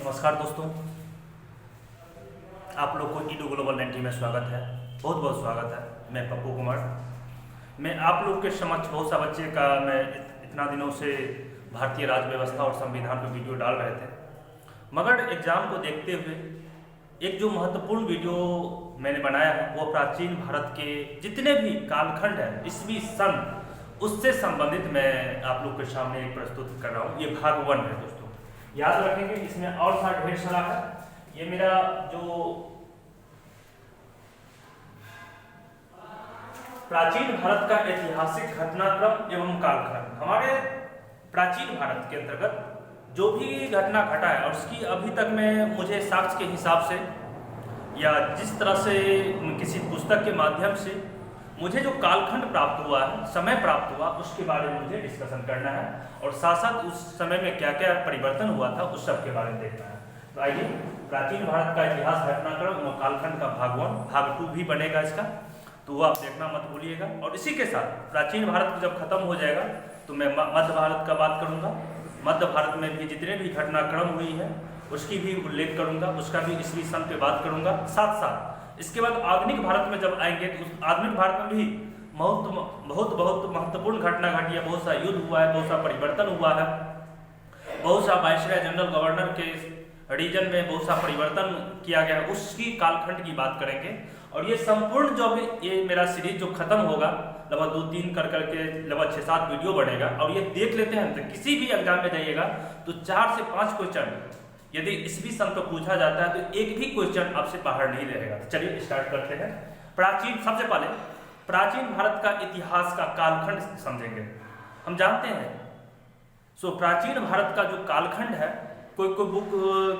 नमस्कार दोस्तों, आप लोग को ईडू ग्लोबल 90 में स्वागत है। बहुत बहुत स्वागत है। मैं पप्पू कुमार। मैं आप लोग के समक्ष बहुत सा बच्चे का मैं इतना दिनों से भारतीय राज्य व्यवस्था और संविधान पर वीडियो डाल रहे थे, मगर एग्जाम को देखते हुए एक जो महत्वपूर्ण वीडियो मैंने बनाया है वो प्राचीन भारत के जितने भी कालखंड है ईस्वी सन उससे संबंधित मैं आप लोग के सामने एक प्रस्तुत कर रहा हूँ। ये भाग 1 है दोस्तों, याद रखेंगे। इसमें और सा ढेर सारा है। ये मेरा जो प्राचीन भारत का ऐतिहासिक घटनाक्रम एवं कालखंड, हमारे प्राचीन भारत के अंतर्गत जो भी घटना घटा है और उसकी अभी तक में मुझे साक्ष्य के हिसाब से या जिस तरह से किसी पुस्तक के माध्यम से मुझे जो कालखंड प्राप्त हुआ है, समय प्राप्त हुआ, उसके बारे में मुझे डिस्कशन करना है और साथ साथ उस समय में क्या क्या परिवर्तन हुआ था उस सब के बारे में देखना है। तो आइए, प्राचीन भारत का इतिहास घटनाक्रम और कालखंड का भाग 1, भाग 2 भी बनेगा इसका, तो वो आप देखना मत भूलिएगा। और इसी के साथ प्राचीन भारत जब खत्म हो जाएगा तो मैं मध्य भारत का बात करूँगा। मध्य भारत में भी जितने भी घटनाक्रम हुई है उसकी भी उल्लेख करूँगा, उसका भी ईस्वी सन पे बात करूँगा। साथ साथ इसके बाद आधुनिक भारत में जब आएंगे तो उस आधुनिक भारत में भी बहुत महत्वपूर्ण घटना घटी है। बहुत सा युद्ध हुआ है, बहुत सा परिवर्तन हुआ है, बहुत सा वायसराय जनरल गवर्नर के रीजन में बहुत सा परिवर्तन किया गया है, उसकी कालखंड की बात करेंगे। और ये संपूर्ण जो भी ये मेरा सीरीज जो खत्म होगा लगभग 2-3 कर करके लगभग 6-7 वीडियो बनेगा। और ये देख लेते हैं तो किसी भी एग्जाम में जाइएगा तो 4 से 5 क्वेश्चन यदि ईस्वी सन को पूछा जाता है तो एक भी क्वेश्चन आपसे बाहर नहीं रहेगा। तो चलिए स्टार्ट करते हैं। सबसे पहले प्राचीन भारत का इतिहास का कालखंड समझेंगे। हम जानते हैं प्राचीन भारत का जो कालखंड है, कोई बुक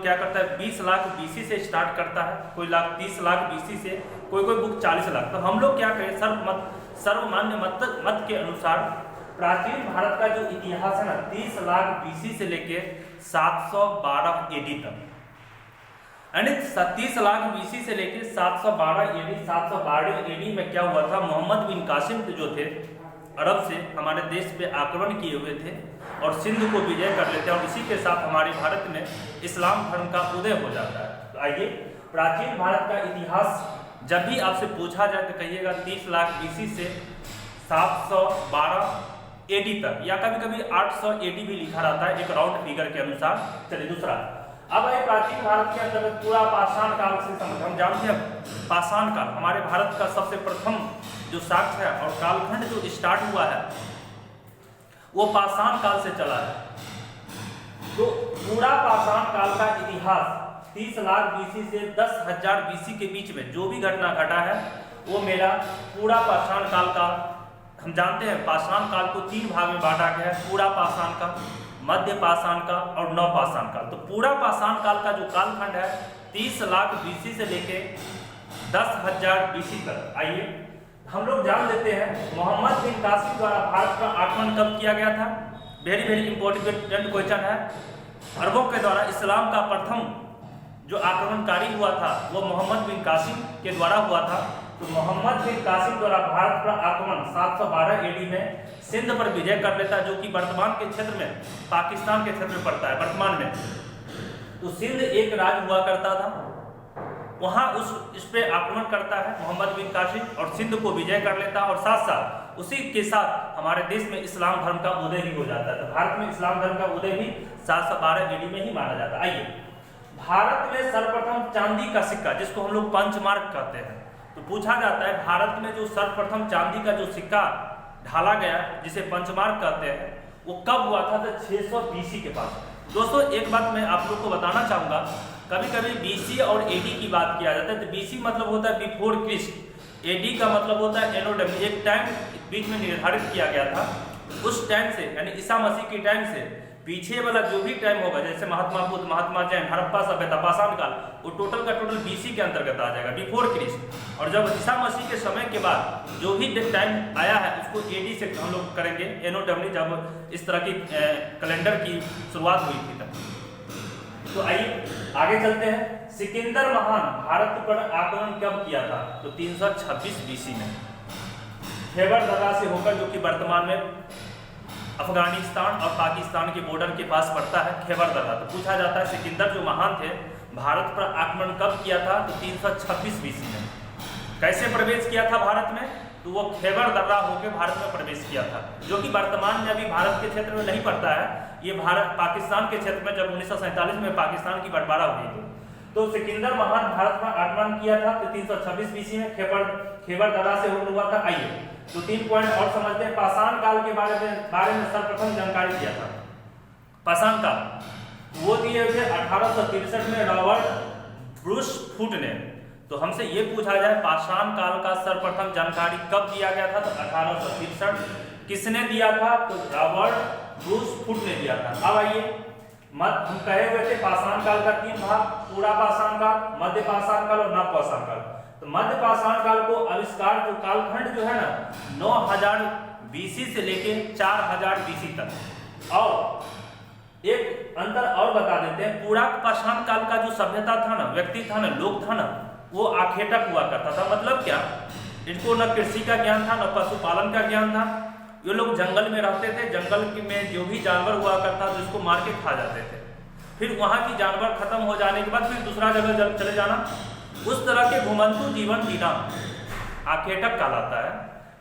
क्या करता है 20 लाख बीसी से स्टार्ट करता है, कोई 30 लाख बीसी से, कोई बुक 40 लाख। तो हम लोग क्या करें, सर्वमान्य मत के अनुसार प्राचीन भारत का जो इतिहास है ना 30 लाख बीसी से लेके 712 एडी तक, यानी 30 लाख बीसी से लेके 712 एडी। 712 एडी में क्या हुआ था, मोहम्मद बिन कासिम जो थे अरब से हमारे देश पे आक्रमण किए हुए थे और सिंध को विजय कर लेते हैं और इसी के साथ हमारे भारत में इस्लाम धर्म का उदय हो जाता है। तो आइए, प्राचीन भारत का इतिहास जब भी आपसे पूछा जाए तो कहिएगा 30 लाख बीसी से 712 एडी तक, या कभी कभी 800 एडी भी लिखा रहता है एक राउंड फिगर के अनुसार। चलिए दूसरा, अब आए प्राचीन भारत के अंतर्गत पूरा पाषाण काल से समझ। हम जानते हैं पाषाण काल हमारे भारत का सबसे प्रथम जो साक्ष्य है और कालखंड जो स्टार्ट हुआ है वो पाषाण काल से चला है। तो पूरा पाषाण काल का इतिहास 30 लाख बीसी से 10,000 बीसी के बीच में जो भी घटना घटा है वो मेरा पूरा पाषाण काल का। हम जानते हैं पाषाण काल को 3 भाग में बांटा गया है, पूरा पाषाण का, मध्य पाषाण का और नव पाषाण काल। तो पूरा पाषाण काल का जो कालखंड है 30 लाख बीसी से लेके 10,000 बीसी तक। आइए हम लोग जान लेते हैं मोहम्मद बिन कासिम द्वारा भारत का आक्रमण कब किया गया था। वेरी इंपॉर्टेंट क्वेश्चन है। अरबों के द्वारा इस्लाम का प्रथम जो आक्रमणकारी हुआ था वो मोहम्मद बिन कासिम के द्वारा हुआ था। तो मोहम्मद बिन कासिम द्वारा भारत पर आक्रमण 712 एडी में सिंध पर विजय कर लेता है, जो कि वर्तमान के क्षेत्र में पाकिस्तान के क्षेत्र में पड़ता है वर्तमान में। तो सिंध एक राज्य हुआ करता था, वहां इस पे आक्रमण करता है मोहम्मद बिन कासिम और सिंध को विजय कर लेता है और साथ साथ उसी के साथ हमारे देश में इस्लाम धर्म का उदय भी हो जाता है। तो भारत में इस्लाम धर्म का उदय भी 712 एडी में ही माना जाता है। आइए, भारत में सर्वप्रथम चांदी का सिक्का जिसको हम लोग पंचमार्क कहते हैं, तो पूछा जाता है भारत में जो सर्वप्रथम चांदी का जो सिक्का ढाला गया जिसे पंचमार्क कहते हैं वो कब हुआ था, तो 600 बीसी के पास। दोस्तों एक बात मैं आप लोग को बताना चाहूँगा, कभी कभी बीसी और एडी की बात किया जाता है तो बीसी मतलब होता है बिफोर क्रिस्ट, एडी का मतलब होता है एनओडब्ल्यू। एक टाइम बीच में निर्धारित किया गया था, उस टाइम से यानी ईसा मसीह के टाइम से पीछे वाला जो भी टाइम होगा, जैसे महात्मा बुद्ध, महात्मा जैन, हड़प्पा सभ्यता, पाषाण काल, वो टोटल का टोटल बीसी के अंतर्गत आ जाएगा, बिफोर क्रिस्ट। और जब ईसा मसीह के समय के बाद जो भी टाइम आया है उसको एडी से हम लोग करेंगे, एनओडब्ल्यू, जब इस तरह की कैलेंडर की शुरुआत हुई थी तब। तो आइए आगे चलते हैं। सिकंदर महान भारत पर आक्रमण कब किया था, तो 326 बीसी में खैबर दर्रा से होकर, जो कि वर्तमान में अफगानिस्तान और पाकिस्तान के बॉर्डर के पास पड़ता है खैबर दर्रा। तो पूछा जाता है सिकंदर जो महान थे भारत पर आक्रमण कब किया था? तो 326 बीसी में। कैसे प्रवेश किया था भारत में? तो वो खैबर दर्रा होकर भारत में प्रवेश किया था, जो कि वर्तमान में अभी भारत के क्षेत्र में नहीं पड़ता है। ये भारत पाकिस्तान के क्षेत्र में जब 1947 में पाकिस्तान की बंटवारा हुई थी तो सिकंदर महान भारत पर आक्रमण किया था। तो 326 बीसी में खैबर दर्रा से हुआ था। आइए तो 3 पॉइंट और समझते हैं। पाषाण काल के बारे में सर्वप्रथम जानकारी दिया था। पाषाण काल वो दिए थे 1863 में रॉबर्ट ब्रूस फूट ने। तो हमसे ये पूछा जाए पाषाण काल का सर्वप्रथम जानकारी कब दिया गया था? तो 1863। किसने दिया था? तो रॉबर्ट ब्रूस फूट ने दिया था। अब आइए हम कहे हुए थे पाषाण काल का 3 भाग, पूरा पाषाण काल, मध्य पाषाण काल और नव पाषाण काल। तो मध्य पाषाण काल को आविष्कार जो कालखंड जो है ना 9000 बीसी से लेके 4000 बीसी तक। और एक अंतर और बता देते हैं, पूरा पाषाण काल का जो सभ्यता था ना, व्यक्ति था ना, लोग था ना, वो आखेटक हुआ करता था। मतलब क्या? इनको न कृषि का ज्ञान था न पशुपालन का ज्ञान था। ये लोग जंगल में रहते थे, जंगल में जो भी जानवर हुआ करता तो इसको मार के खा जाते थे। फिर वहाँ की जानवर खत्म हो जाने के बाद फिर दूसरा जगह चले जाना, उस तरह के घुमंतु जीवन जीना आखेटक कहलाता है।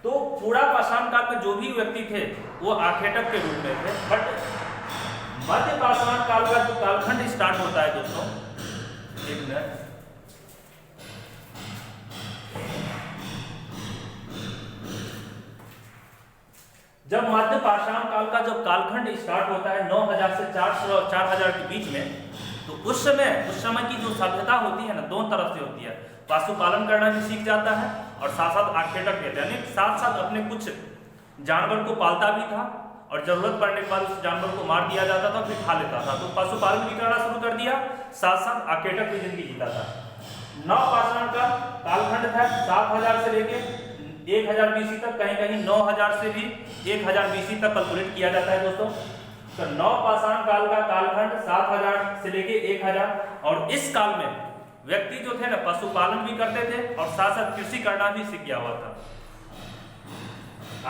तो पूरा पाषाण काल में जो भी व्यक्ति थे वो आखेटक के रूप में थे। बट मध्य पाषाण काल का जो कालखंड स्टार्ट होता है दोस्तों, एक मिनट, जब मध्य पाषाण काल का जब कालखंड स्टार्ट होता है 9000 से 4000 के बीच में, तो उस समय की जो सभ्यता होती है ना, दो तरफ से होती है। पशुपालन करना भी सीख जाता है और साथ साथ आखेटक कहते हैं, साथ साथ अपने कुछ जानवर को पालता भी था और जरूरत पड़ने के बाद उस जानवर को मार दिया जाता था, फिर खा लेता था। तो पशुपालन भी करना शुरू कर दिया, साथ साथ आखेटक की जिंदगी जीता था। नव पाषाण का कालखंड था 7000 से लेके 1000 बीसी तक, कहीं कहीं 9000 से भी 1000 बीसी तक कैलकुलेट किया जाता है दोस्तों। तो नव पाषाण काल का कालखंड 7000 से लेके 1000, और इस काल में व्यक्ति जो थे ना पशुपालन भी करते थे और साथ साथ कृषि करना भी सीख गया हुआ था।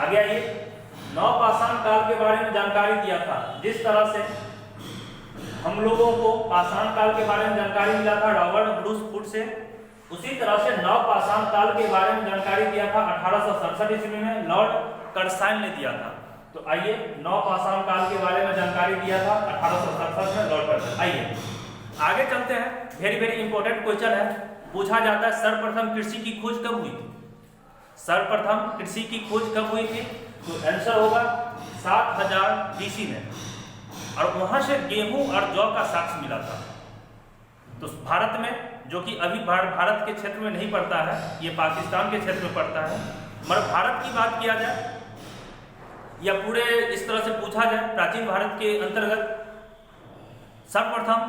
आगे आइए, नव पाषाण काल के बारे में जानकारी दिया था। जिस तरह से हम लोगों को पाषाण काल के बारे में जानकारी मिला था रॉबर्ट ब्रूस फूट से, उसी तरह से नव पाषाण काल के बारे में जानकारी दिया था 1867 ईस्वी में लॉर्ड कर्साइन ने दिया था। तो आइए नव पाषाण काल के बारे में जानकारी दिया था 1867 में लॉर्ड कर्साइन। आइए आगे चलते हैं। वेरी इंपॉर्टेंट क्वेश्चन है, पूछा जाता है सर्वप्रथम कृषि की खोज कब हुई थी? सर्वप्रथम कृषि की खोज कब हुई थी? तो आंसर होगा 7000 बीसी में, और वहां से गेहूं और जौ का साक्ष्य मिला था। तो भारत में, जो कि अभी भारत के क्षेत्र में नहीं पड़ता है, ये पाकिस्तान के क्षेत्र में पड़ता है, मगर भारत की बात किया जाए या पूरे इस तरह से पूछा जाए प्राचीन भारत के अंतर्गत सर्वप्रथम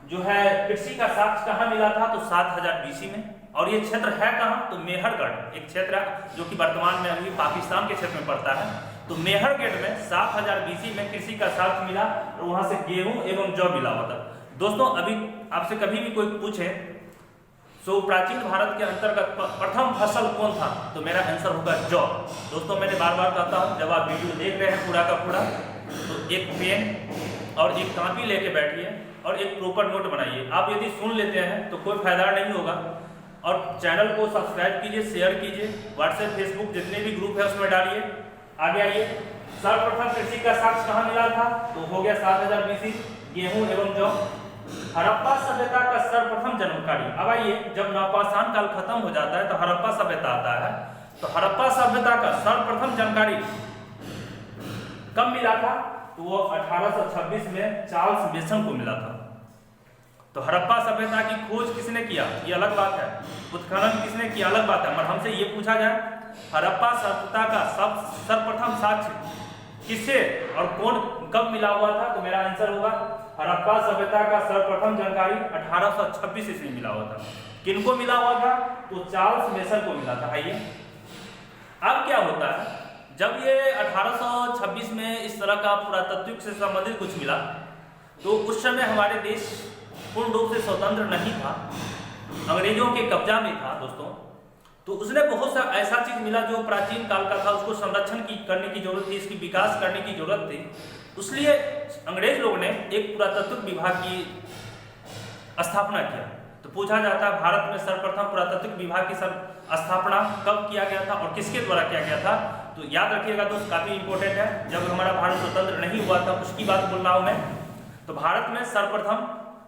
जो है कृषि का साक्ष्य कहाँ मिला था? तो 7000 बीसी में। और ये क्षेत्र है कहाँ? तो मेहरगढ़ एक क्षेत्र है जो कि वर्तमान में अभी पाकिस्तान के क्षेत्र में पड़ता है। तो मेहरगढ़ में 7000 बीसी में कृषि का साक्ष्य मिला और वहां से गेहूं एवं जौ मिला हुआ था। दोस्तों अभी आपसे कभी भी कोई पूछे तो प्राचीन भारत के अंतर्गत प्रथम फसल कौन था? तो मेरा आंसर होगा जौ। दोस्तों मैंने बार बार कहता हूँ, जब आप वीडियो देख रहे हैं पूरा का पूरा, तो एक पेन और एक कॉपी लेके बैठिए और एक प्रॉपर नोट बनाइए। आप यदि सुन लेते हैं तो कोई फायदा नहीं होगा। और चैनल को सब्सक्राइब कीजिए, शेयर कीजिए, व्हाट्सएप फेसबुक जितने भी ग्रुप है उसमें डालिए। आगे आइए, सर्वप्रथम कृषि का साक्ष्य कहाँ मिला था? तो हो गया 7000 बीसी, गेहूं एवं जौ। हड़प्पा सभ्यता का सर्वप्रथम जानकारी। अब आइए, जब नवपाषाण काल खत्म हो जाता है तो हड़प्पा सभ्यता आता है। तो हड़प्पा सभ्यता का सर्वप्रथम जानकारी कब मिला था? तो वो 1826 में चार्ल्स मेसन को मिला था। तो हड़प्पा सभ्यता की खोज किसने किया? ये अलग बात है। उत्खनन किसने किया? अलग बात है। मगर हमसे ये पूछा जाए हड़प्पा सभ्यता का सर्वप्रथम साक्ष्य किससे और कौन कब मिला हुआ था? तो मेरा आंसर होगा हड़प्पा सभ्यता का सर्वप्रथम जानकारी 1826 ईस्वी मिला हुआ था। किनको मिला हुआ था? तो चार्ल्स मेसन को मिला था। आइए, अब क्या होता है, जब ये 1826 में इस तरह का पुरातत्व से संबंधित कुछ मिला, तो उस समय हमारे देश पूर्ण रूप से स्वतंत्र नहीं था, अंग्रेजों के कब्जा में था दोस्तों। तो उसने बहुत सा ऐसा चीज मिला जो प्राचीन काल का था, उसको संरक्षण करने की जरूरत थी, इसकी विकास करने की जरूरत थी। इसलिए अंग्रेज लोग ने एक पुरातत्व विभाग की स्थापना किया। तो पूछा जाता है भारत में सर्वप्रथम पुरातत्व विभाग की स्थापना कब किया गया था और किसके द्वारा किया गया था? तो याद रखिएगा दोस्त, काफी इंपॉर्टेंट है। जब हमारा भारत स्वतंत्र नहीं हुआ था उसकी बात बोल रहा हूं मैं। तो भारत में सर्वप्रथम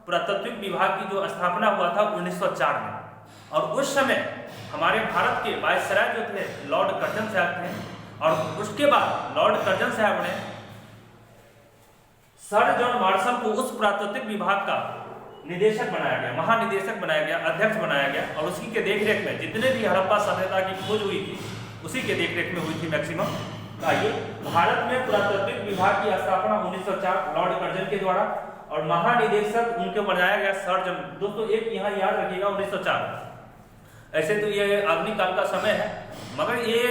पुरातत्व विभाग की जो स्थापना हुआ था 1904 में, और उस समय हमारे भारत के वायसराय जो थे लॉर्ड कर्जन साहब थे, और उसके बाद लॉर्ड कर्जन साहब ने सर जॉन मार्शल को उस पुरातत्व विभाग का निदेशक बनाया गया, महानिदेशक बनाया गया, अध्यक्ष बनाया गया, और उसी के देखरेख में जितने भी हड़प्पा सभ्यता की खोज हुई थी उसी के देखरेख में हुई थी मैक्सिमम। आइए, भारत में पुरातत्व विभाग की स्थापना 1904 लॉर्ड कर्जन के द्वारा, और महानिदेशक उनको बनाया गया सर जॉन। दोस्तों एक यहाँ याद रखिएगा 1904। ऐसे तो ये आधुनिक काल का समय है, मगर ये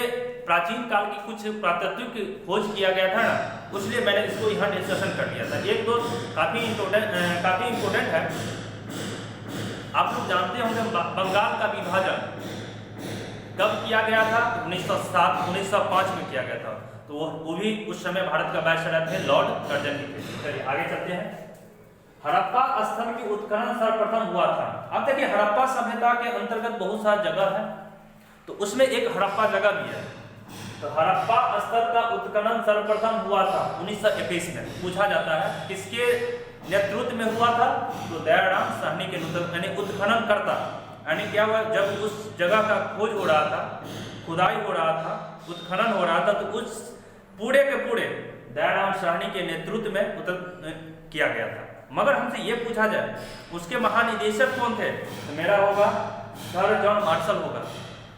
प्राचीन काल की कुछ पुरातत्व की खोज किया गया था ना, इसलिए मैंने इसको यहाँ डिस्कशन कर लिया था। एक दो काफी इम्पोर्टेंट है। आप लोग जानते होंगे बंगाल का विभाजन कब किया गया था? 1905 में किया गया था। तो वो भी उस समय भारत का वायसराय थे लॉर्ड कर्जन थे। चलिए आगे चलते हैं। हड़प्पा स्थल की उत्खनन सर्वप्रथम हुआ था। अब देखिए हड़प्पा सभ्यता के अंतर्गत बहुत सारा जगह है, तो उसमें एक हड़प्पा जगह भी है। तो हड़प्पा स्थल का उत्खनन सर्वप्रथम हुआ था 1921 में। पूछा जाता है किसके नेतृत्व में हुआ था? तो दयाराम साहनी के नेतृत्व, यानी उत्खनन करता, यानी क्या हुआ, जब उस जगह का खोज हो रहा था, खुदाई हो रहा था, उत्खनन हो रहा था, तो उस पूरे के पूरे दयाराम साहनी के नेतृत्व में किया गया था। मगर हमसे ये पूछा जाए उसके महानिदेशक कौन थे? तो मेरा होगा सर जॉन मार्शल होगा।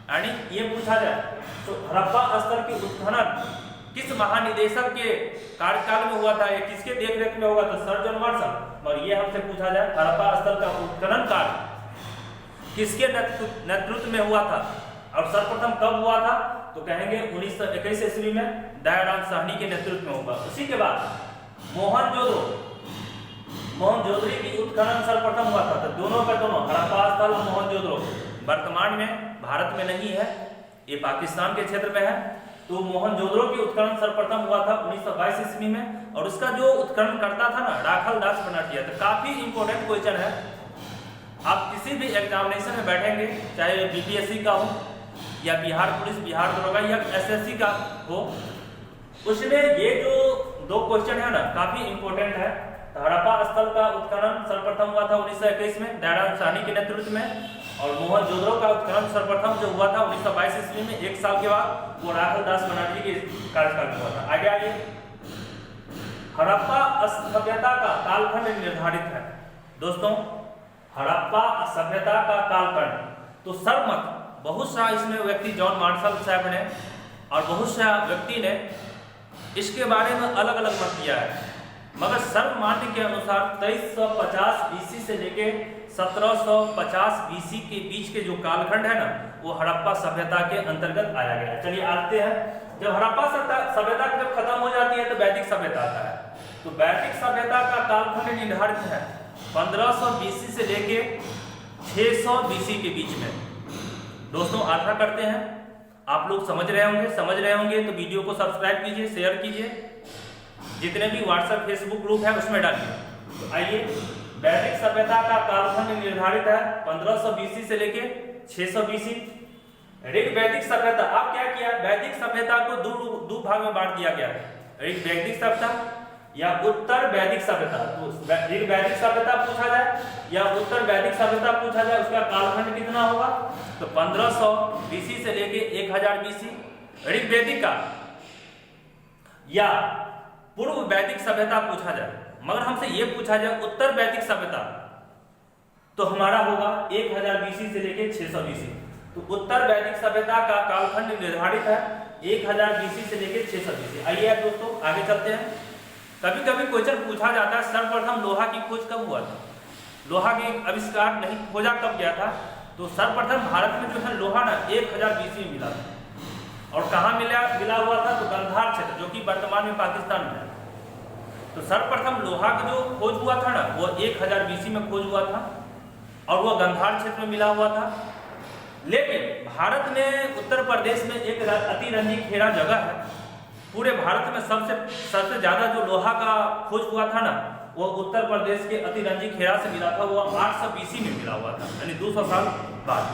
यानी ये पूछा जाए तो हड़प्पा स्थल की उत्खनन किस महानिदेशक के कार्यकाल में हुआ था या किसके देखरेख में होगा? तो सर जॉन मार्शल। और ये हमसे पूछा जाए हड़प्पा स्थल का उत्खनन कार्य किसके नेतृत्व में हुआ था और सर्वप्रथम कब हुआ था? तो कहेंगे 1921 ईस्वी में दयाराम साहनी के नेतृत्व में होगा। उसी के बाद मोहनजोदड़ो की उत्खनन सर्वप्रथम हुआ था। तो दोनों का दोनों हड़प्पा स्थल और मोहनजोदड़ो वर्तमान में भारत में नहीं है, ये पाकिस्तान के क्षेत्र में है। तो मोहनजोदड़ो की उत्खनन सर्वप्रथम हुआ था 1922 ईस्वी में, और उसका जो उत्खनन करता था ना राखल दास बनाटिया। तो काफी इंपॉर्टेंट क्वेश्चन है। आप किसी भी एग्जामिनेशन में बैठेंगे, चाहे बीपीएससी का हो या बिहार पुलिस, बिहार दरोगा या एसएससी का हो, उसमें ये जो दो क्वेश्चन है ना काफी इंपॉर्टेंट है। हड़प्पा स्थल का उत्खनन सर्वप्रथम हुआ था 1921 में दयाराम साहनी के नेतृत्व में, और मोहनजोदड़ो का उत्खनन सर्वप्रथम जो हुआ था 1922 ईस्वी में, एक साल के बाद वो राखल दास बनाटिया के कार्यकाल में हुआ था। आगे आइए, हड़प्पा सभ्यता का कालखंड निर्धारित है। दोस्तों हड़प्पा सभ्यता का कालखंड, तो सर्वमत बहुत सा इसमें व्यक्ति जॉन मार्शल साहब ने और बहुत सा व्यक्ति ने इसके बारे में अलग अलग मत दिया है, मगर सर्वमान्य के अनुसार 2350 बीसी से लेके 1750 बीसी के बीच के जो कालखंड है ना, वो हड़प्पा सभ्यता के अंतर्गत आया गया है। चलिए आते हैं, जब हड़प्पा सभ्यता जब खत्म हो जाती है तो वैदिक सभ्यता आता है। तो वैदिक सभ्यता का कालखंड निर्धारित है 1500 बीसी से लेके 600 बीसी के बीच में। दोस्तों आशा करते हैं आप लोग समझ रहे होंगे तो वीडियो को सब्सक्राइब कीजिए, शेयर कीजिए, जितने भी व्हाट्सएप फेसबुक ग्रुप है उसमें डालिए। तो आइए, वैदिक सभ्यता का कालखंड निर्धारित है 1500 बीसी से लेके 600 बीसी। ऋग वैदिक सभ्यता, अब क्या किया, वैदिक सभ्यता को दो भाग में बांट दिया गया है, ऋग वैदिक सभ्यता या उत्तर वैदिक सभ्यता। तो ऋग वैदिक सभ्यता पूछा जाए या उत्तर वैदिक सभ्यता पूछा जाए, उसका कालखंड कितना होगा? तो 1500 बीसी से लेके 1000 बीसी ऋग वैदिक का, या पूर्व वैदिक सभ्यता पूछा जाए। मगर हमसे यह पूछा जाए उत्तर वैदिक सभ्यता, तो हमारा होगा 1000 बीसी से लेके 600 बीसी। तो उत्तर वैदिक सभ्यता का कालखंड निर्धारित है 1000 बीसी से लेके 600 बीसी। आइए दोस्तों आगे चलते हैं। कभी कभी क्वेश्चन पूछा जाता है सर्वप्रथम लोहा की खोज कब हुआ था? लोहा के आविष्कार नहीं, खोजा कब गया था? तो सर्वप्रथम भारत में जो है लोहा ना 1000 बीसी में मिला था। और कहाँ मिला हुआ था? तो गंधार क्षेत्र, जो कि वर्तमान में पाकिस्तान में है। तो सर्वप्रथम लोहा का जो खोज हुआ था ना, वो 1000 बीसी में खोज हुआ था, और वह गंधार क्षेत्र में मिला हुआ था। लेकिन भारत में उत्तर प्रदेश में एक अतिरंजी खेड़ा जगह है। पूरे भारत में सबसे ज्यादा जो लोहा का खोज हुआ था ना, वो उत्तर प्रदेश के अतिरंजी खेड़ा से मिला था। वो 800 BC में मिला हुआ था, यानी 200 साल बाद।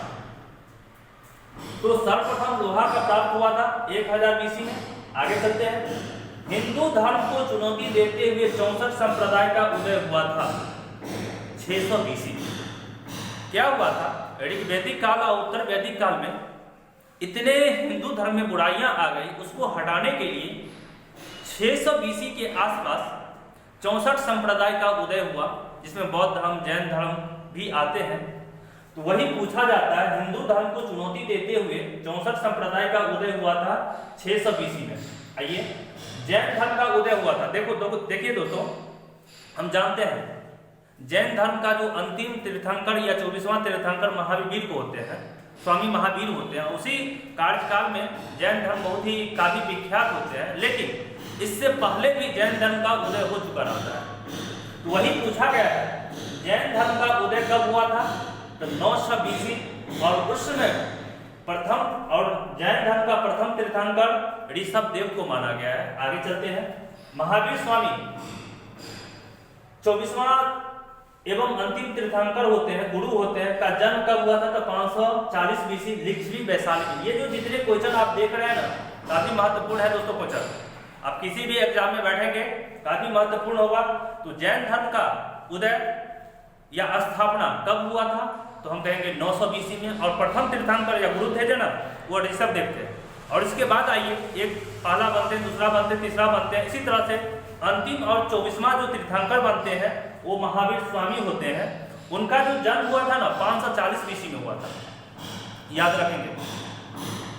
तो सर्वप्रथम लोहा का प्राप्त हुआ था 1000 BC में। आगे चलते हैं। हिंदू धर्म को चुनौती देते हुए 64 संप्रदाय का उदय हुआ था 600 BC। क्या हुआ था? वैदिक काल और उत्तर वैदिक काल में इतने हिंदू धर्म में बुराइयां आ गई, उसको हटाने के लिए 600 BC के आसपास 64 संप्रदाय का उदय हुआ, जिसमें बौद्ध धर्म, जैन धर्म भी आते हैं। तो वही पूछा जाता है, हिंदू धर्म को चुनौती देते हुए 64 संप्रदाय का उदय हुआ था 600 BC में। आइए, जैन धर्म का उदय हुआ था। देखिए दोस्तों, हम जानते हैं जैन धर्म का जो अंतिम तीर्थंकर या 24वां तीर्थंकर महावीर को होते हैं, स्वामी महावीर होते हैं। उसी कार्यकाल में जैन धर्म बहुत ही काफी विख्यात होते हैं, लेकिन इससे पहले भी जैन धर्म का उदय हो चुका रहता है। तो वही पूछा गया है, जैन धर्म का उदय कब हुआ था? तो 900 BC। और उस समय प्रथम और जैन धर्म का प्रथम तीर्थंकर ऋषभ देव को माना गया है। आगे चलते हैं। महावीर स्वामी 24वां एवं अंतिम तीर्थंकर होते हैं, गुरु होते हैं, का जन्म कब हुआ था? तो 540 BC लिच्छवी वैशाली में। ये जो जितने क्वेश्चन आप देख रहे हैं ना, काफी महत्वपूर्ण है दोस्तों क्वेश्चन। आप किसी भी एग्जाम में बैठेंगे, काफी महत्वपूर्ण होगा। तो जैन धर्म का उदय या स्थापना कब हुआ था? तो हम कहेंगे 900 BC में। और प्रथम तीर्थंकर या गुरु थे जो ना, वो ऋषभ देव थे। और इसके बाद आइए, एक पहला बनते, दूसरा बनते, तीसरा बनते हैं। इसी तरह से अंतिम और 24वां जो तीर्थंकर बनते हैं, वो महावीर स्वामी होते हैं। उनका जो जन्म हुआ था ना, 540 BC में हुआ था, याद रखेंगे।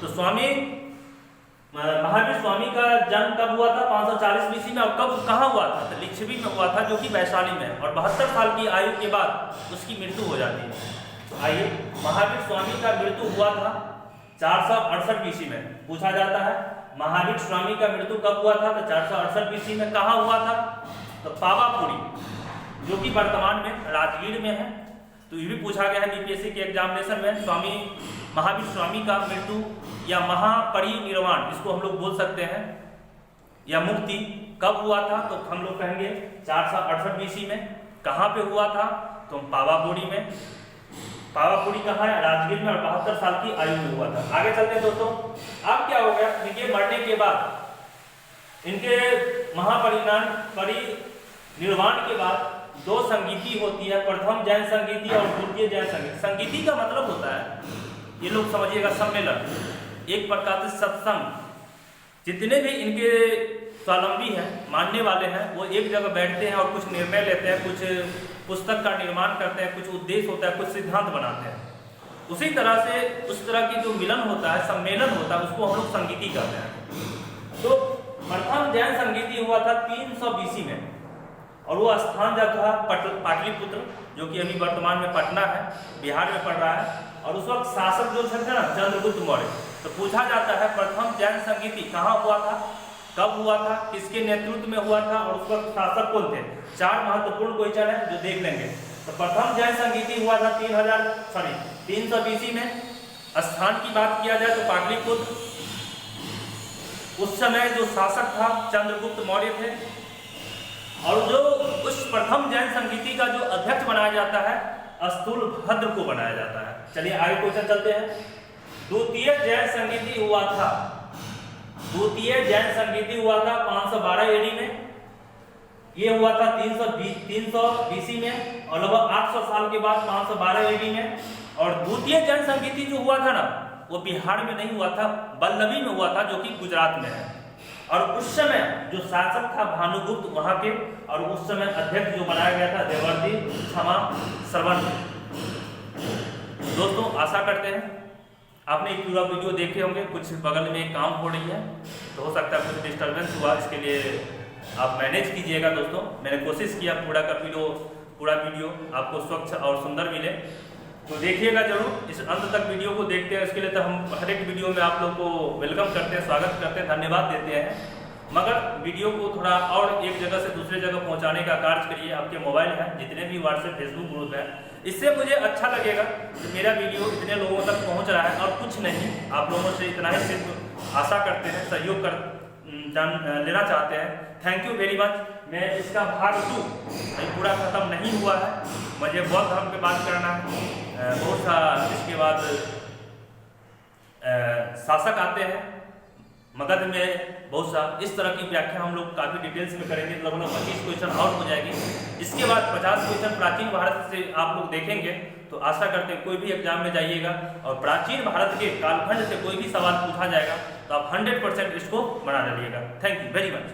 तो महावीर स्वामी का जन्म कब हुआ था? 540 BC में। और कब, कहाँ हुआ था? तो लिच्छवी में हुआ था, जो कि वैशाली में। और 72 साल की आयु के बाद उसकी मृत्यु हो जाती है। तो आइए, महावीर स्वामी का मृत्यु हुआ था 468 BC में। पूछा जाता है महावीर स्वामी का मृत्यु कब हुआ था? तो 468 BC में। कहाँ हुआ था? तो पावापुरी, जो कि वर्तमान में राजगीर में है। तो ये भी पूछा गया है BPSC के एग्जामिनेशन में। महावीर स्वामी का मृत्यु या महापरिनिर्वाण, इसको हम लोग बोल सकते हैं, या मुक्ति कब हुआ था? तो हम लोग कहेंगे 468 BC में। कहाँ पे हुआ था? तो पावापुरी में। पावापुरी कहाँ है? राजगीर में। और 72 साल की आयु में हुआ था। आगे चलते हैं दोस्तों। अब क्या हो गया? इनके मरने के बाद, इनके महापरिनिर्वाण के बाद 2 संगीति होती है, प्रथम जैन संगीति और द्वितीय जैन संगीति। संगीति का मतलब होता है, ये लोग समझिएगा, सम्मेलन, एक प्रकार से सत्संग। जितने भी इनके स्वावलंबी हैं, मानने वाले हैं, वो एक जगह बैठते हैं और कुछ निर्णय लेते हैं, कुछ पुस्तक का निर्माण करते हैं, कुछ उद्देश्य होता है, कुछ सिद्धांत बनाते हैं। उसी तरह से उस तरह की जो मिलन होता है, सम्मेलन होता है, उसको हम लोग संगीति कहते हैं। तो प्रथम जैन संगीति हुआ था 300 BC में। और वो स्थान जब था पाटलिपुत्र, जो कि अभी वर्तमान में पटना है, बिहार में पड़ रहा है। और उस वक्त शासक जो थे ना, चंद्रगुप्त मौर्य। तो पूछा जाता है, प्रथम जैन संगीति कहाँ हुआ था, कब हुआ था, किसके नेतृत्व में हुआ था, और उस वक्त शासक कौन थे? 4 महत्वपूर्ण क्वेश्चन है जो देख लेंगे। तो प्रथम जैन संगीति हुआ था 300 BC में। स्थान की बात किया जाए तो पाटलिपुत्र। उस समय जो शासक था चंद्रगुप्त मौर्य थे। और जो उस प्रथम जैन संगीति का जो अध्यक्ष बनाया जाता है, स्थूलभद्र को बनाया जाता है। चलिए आगे क्वेश्चन चलते हैं। द्वितीय जैन संगीति हुआ था 512 AD में। ये हुआ था 300 BC में। और लगभग 800 साल के बाद 512 AD में। और द्वितीय जैन संगीति जो हुआ था ना, वो बिहार में नहीं हुआ था, वल्लभी में हुआ था, जो कि गुजरात में है। और उस समय जो शासक था भानुगुप्त वहां के, और उस समय अध्यक्ष जो बनाया गया था देवर्षि क्षमा श्रवण। दोस्तों, आशा करते हैं आपने एक पूरा वीडियो देखे होंगे। कुछ बगल में काम हो रही है, तो हो सकता है कुछ डिस्टर्बेंस हुआ, इसके लिए आप मैनेज कीजिएगा दोस्तों। मैंने कोशिश किया पूरा वीडियो आपको स्वच्छ और सुंदर मिले, तो देखिएगा जरूर। इस अंत तक वीडियो को देखते हैं, इसके लिए तो हम हर एक वीडियो में आप लोग को वेलकम करते हैं, स्वागत करते हैं, धन्यवाद देते हैं। मगर वीडियो को थोड़ा और एक जगह से दूसरे जगह पहुंचाने का कार्य करिए। आपके मोबाइल है, जितने भी व्हाट्सएप फेसबुक ग्रुप है, इससे मुझे अच्छा लगेगा कि मेरा वीडियो इतने लोगों तक पहुंच रहा है। और कुछ नहीं, आप लोगों से इतना ही सिर्फ आशा करते हैं, सहयोग कर लेना चाहते हैं। Thank you very much. मैं इसका भाग 2 पूरा खत्म नहीं हुआ है, मुझे बौद्ध धर्म पे बात करना है। बहुत सा इसके बाद शासक आते हैं मगध में, बहुत सा इस तरह की व्याख्या हम लोग काफ़ी डिटेल्स में करेंगे। लगभग 25 क्वेश्चन और हो जाएगी। इसके बाद 50 क्वेश्चन प्राचीन भारत से आप लोग देखेंगे। तो आशा करते हैं कोई भी एग्जाम में जाइएगा और प्राचीन भारत के कालखंड से कोई भी सवाल पूछा जाएगा तो आप 100% इसको बना डालिएगा। Thank you very much.